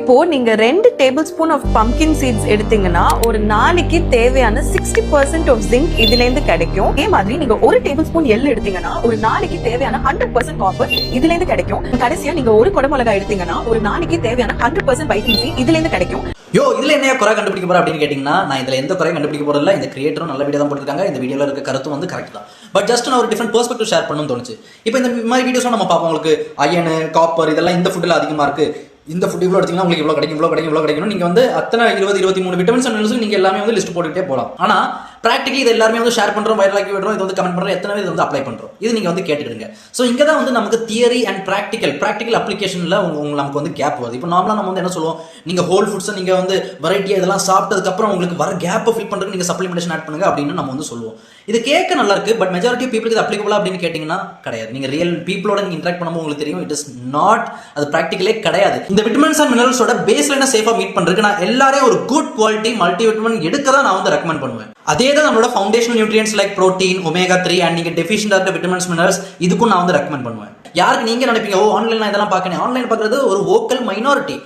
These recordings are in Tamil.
இப்போ நீங்க 2 tablespoon of pumpkin seeds எடுத்தீங்கன்னா ஒரு நாளைக்கு தேவையான 60% ஆஃப் ஜிங்க் இதுல இருந்து கிடைக்கும். அதே மாதிரி நீங்க 1 டேபிள் ஸ்பூன் எள்ளு எடுத்தீங்கன்னா ஒரு நாளைக்கு தேவையான 100% காப்பர் இதுல இருந்து கிடைக்கும். கடைசியா நீங்க 1 குடமிளகாய் எடுத்தீங்கன்னா ஒரு நாளைக்கு தேவையான 100% வைட்டமின் சி இதுல இருந்து கிடைக்கும். இதுல என்ன குறை கண்டுபிடிக்க போற அப்படின்னு கேட்டீங்கன்னா, நான் இதுல எந்த குறையும் கண்டுபிடிக்க போறதில்ல. இந்த கிரியேட்டரும் நல்ல வீடியோ தான் போட்டுருக்காங்க. இந்த வீடியோல இருக்க கருத்தும் வந்து கரெக்ட் தான். பட் ஜஸ்ட் நான் ஒரு டிஃபரெண்ட் பெர்ஸ்பெக்டிவ் ஷேர் பண்ணணும்னு தோணுச்சு. இப்போ இந்த மாதிரி வீடியோஸ் நம்ம பார்ப்போம். உங்களுக்கு அயன், காப்பர் இதெல்லாம் இந்த ஃபுட்ல அதிகமா இருக்கு. இந்த ஃபுட் இவ்வளோ எடுத்தீங்கன்னா உங்களுக்கு இவ்வளோ கிடைக்கும், இவ்வளோ கிடைக்கும், இவ்வளோ கிடைக்கும். நீங்க வந்து அத்தனை 20-23 விட்டமின்ஸ் அண்ட் மினரல்ஸ் நீங்க எல்லாமே வந்து லிஸ்ட் போட்டுட்டே போகலாம். ஆனா ப்ராக்டிகலி இது எல்லாருமே வந்து ஷேர் பண்றோம், வைரலாக்கி விடுறோம், இது வந்து கமெண்ட் பண்றோம், எத்தனை பேர் வந்து அப்ளை பண்றோம், இது நீங்க வந்து கேட்டுக்கிடுங்க. ஸோ இங்க தான் வந்து நமக்கு தியரி அண்ட் ப்ராக்டிக்கல் அப்ளிகேஷன்ல நமக்கு வந்து கேப் வருது. இப்போ நார்மலா நம்ம வந்து என்ன சொல்லுவோம், நீங்க ஹோல் ஃபுட்ஸை நீங்க வந்து வெரைட்டியா இதெல்லாம் சாப்பிட்டதுக்கு அப்புறம் உங்களுக்கு வர கேப்பை ஃபில் பண்றதுக்கு நீங்க சப்ளிமெண்டேஷன் ஆட் பண்ணுங்க அப்படின்னு நம்ம வந்து சொல்லுவோம். இது கேட்க நல்லா இருக்கு. பட் மெஜாரிட்டி பீப்புளுக்கு இது அப்ளிகபிளா அப்படின்னு கேட்டீங்கன்னா கிடையாது. நீங்க ரியல் பீப்புளோட நீங்க இன்டராக்ட் பண்ணும்போது உங்களுக்கு தெரியும், இட் இஸ் நாட், அது ப்ராக்டிகலே கிடையாது. இந்த விட்டமின்ஸ் அண்ட் மினரல்ஸோட பேஸ் லைனை சேஃபா மீட் பண்றதுக்கு நான் எல்லாரையும் ஒரு குட் குவாலிட்டி மல்டி விட்டமின் எடுக்க தான் நான் வந்து ரெக்கமெண்ட் பண்ணுவேன். அதே தான் நம்மளோட foundational nutrients like protein, omega 3 and நீங்க டெஃபிஷியன்ட் ஆஃப் விட்டமின்ஸ் மினரல்ஸ் இதுக்கும் நான் வந்து ரெக்கமெண்ட் பண்ணுவேன். யாருக்கு நீங்க நினைப்பீங்க, ஆன்லைன் இதெல்லாம் பார்க்கணும். ஆன்லைன் பார்க்கறது ஒரு வோக்கல் மைனாரிட்டி.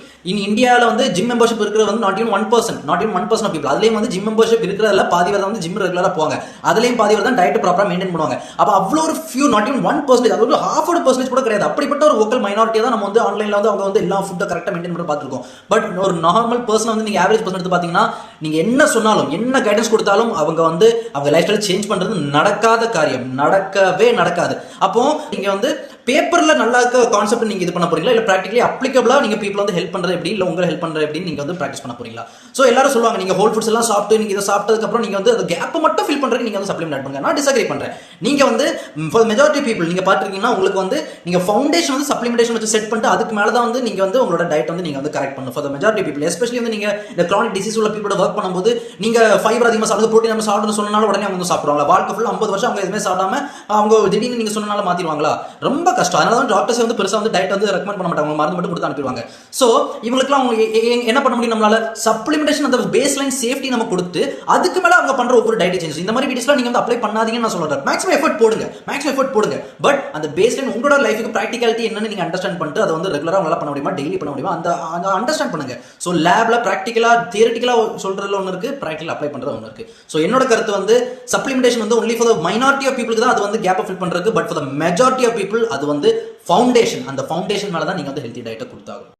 இந்தியாவில் வந்து ஜிம் மெம்பர்ஷிப் இருக்கிறது வந்து நாட் ஈவன் 1% ஆஃப் பீப்புள். அதுலேயும் வந்து ஜிம் மெம்பர்ஷிப் இருக்கிறதுல பாதி பேர் வந்து ஜிம் ரெகுலராக போவாங்க. அதுலேயும் பாதி பேர் தான் டயட் ப்ராப்பராக மெயின்டைன் பண்ணுவாங்க. அப்போ அவ்வளோ ஒரு ஃபியூ, நாட் ஈவன் 1%, அது ஒரு 0.5% கூட கிடையாது. அப்படிப்பட்ட ஒரு வோக்கல் மைனாரிட்டியை தான் நம்ம வந்து ஆன்லைனில் வந்து அவங்க வந்து எல்லா ஃபுட்டை கரெக்டாக மெயின்டைன் பண்ணி பார்த்துருக்கோம். பட் ஒரு நார்மல் பர்சன் வந்து நீங்கள் ஆவரேஜ் பர்சன் எடுத்து பார்த்தீங்கன்னா, நீங்கள் என்ன சொன்னாலும் என்ன கைடன்ஸ் கொடுத்தாலும் அவங்க வந்து அவங்க லைஃப் ஸ்டைல் சேஞ்ச் பண்ணுறது நடக்காத காரியம், நடக்கவே நடக்காது. அப்போ நீங்கள் வந்து பேப்பர்ல நல்லா இருக்க கான்செப்ட் நீங்க இது பண்ண போறீங்களா, இல்ல பிராக்டிகலி அப்ளிகபிளா நீங்க பீப்புள் வந்து ஹெல்ப் பண்றது எப்படி, இல்ல உங்களை ஹெல்ப் பண்றது எப்படி நீங்க வந்து பிராக்டிஸ் பண்ண போறீங்களா? சோ எல்லாரும் சொல்லுவாங்க, நீங்க ஹோல் ஃபுட்ஸ் எல்லாம் சாப்பிட்டு நீங்க இதை சாப்பிட்டதுக்கு அப்புறம் நீங்க வந்து அந்த கேப் மட்டும் ஃபில் பண்றதுக்கு நீங்க வந்து சப்ளிமெண்ட் ஆட் பண்ணுங்க. நான் டிஸ்அக்ரி பண்றேன். நீங்க வந்து ஃபார் மெஜாரிட்டி பீப்புள் நீங்க பாத்துருக்கீங்கன்னா, உங்களுக்கு வந்து நீங்க ஃபவுண்டேஷன் வந்து சப்ளிமெண்டேஷன் வச்சு செட் பண்ணிட்டு அதுக்கு மேல தான் வந்து நீங்க வந்து உங்களோட டயட் வந்து நீங்க வந்து கரெக்ட் பண்ணணும். ஃபார் மெஜாரிட்டி பீப்புள், எஸ்பெஷலி வந்து நீங்க இந்த கிரானிக் டிசீஸ் உள்ள பீப்புளோட ஒர்க் பண்ணும்போது நீங்க ஃபைபர் அதிகமா சாப்பிடுறது, புரோட்டீன் நம்ம சாப்பிடணும்னு சொன்னாலும் உடனே அவங்க வந்து சாப்பிடுவாங்க. வாழ்க்கை ஃபுல்லா 50 வருஷம் அவங்க எதுவுமே சாப்பிடாம அவங்க திடீர்னு நீங்க சொன்னால மாத்திடுவாங்களா? ரொம்ப கஷ்டம். அதனால தான் டாக்டர்ஸ் வந்து பெருசா வந்து டயட் வந்து ரெக்கமெண்ட் பண்ண மாட்டாங்க, மருந்து மட்டும் கொடுத்து அனுப்பிடுவாங்க. சோ இவங்களுக்குலாம் என்ன பண்ண முடியும், நம்மளால சப்ளிமெண்டேஷன் அந்த பேஸ் லைன் சேஃப்டி நம்ம கொடுத்து அதுக்கு மேல அவங்க பண்ற ஒவ்வொரு டயட் சேஞ்சஸ் இந்த மாதிரி வீடியோஸ்லாம் நீங்க வந்து அப்ளை பண்ணாதீங்கன்னு நான் சொல்றேன். மேக்ஸிமம் எஃபர்ட் போடுங்க. பட் அந்த பேஸ் லைன் உங்களோட லைஃபுக்கு ப்ராக்டிகாலிட்டி என்னன்னு நீங்க அண்டர்ஸ்டாண்ட் பண்ணிட்டு அதை வந்து ரெகுலரா உங்களால பண்ண முடியுமா, டெய்லி பண்ண முடியுமா, அந்த அண்டர்ஸ்டாண்ட் பண்ணுங்க. சோ லேப்ல ப்ராக்டிகலா தியரிட்டிக்கலா சொல்றதுல ஒன்று இருக்கு, ப்ராக்டிகலா அப்ளை பண்றது ஒன்று இருக்கு. சோ என்னோட கருத்து வந்து சப்ளிமெண்டேஷன் வந்து only for the minority of பீப்புளுக்கு தான் அது வந்து கேப் ஃபில் பண்றதுக்கு. But for the majority of people அது வந்து ஃபவுண்டேஷன், அந்த ஃபவுண்டேஷன் மேல தான் நீங்க வந்து ஹெல்த்தி டயட்டை கொடுத்தாகும்.